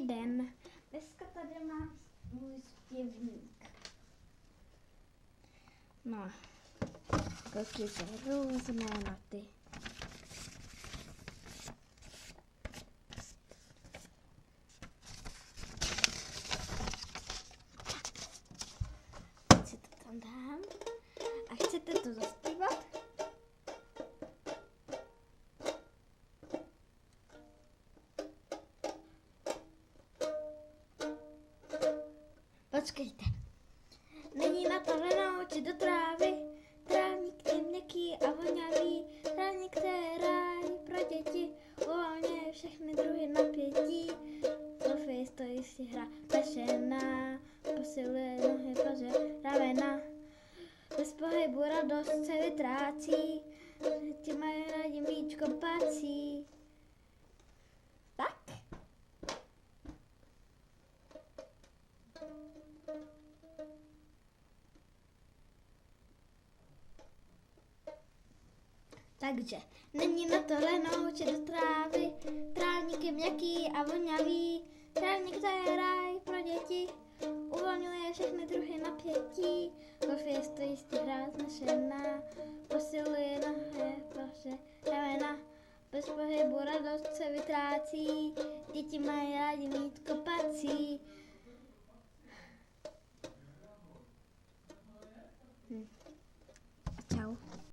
Dobrý den. Dneska tady mám můj zpěvník. No, koukej se různé noty. Teď si to tam dám. A chcete to zaspívat? Počkejte. Není na to lenouči do trávy, trávník je měkký a vonavý, trávník to je ráj pro děti, uvolňuje všechny druhy napětí. Sofie stojí si hra pešená, posiluje nohy, paže, ramena. Bez pohybu radost se vytrácí, děti mají rádi míčko pací. Tak? Takže, není na to lenouči do trávy, trávník je měkký a vonavý, trávník to je ráj pro děti, uvolňuje všechny druhy napětí, Sofie stojí si hra znešená, posiluje nohy, paže, ramena, bez pohybu radost se vytrácí, děti mají rádi mít kopací.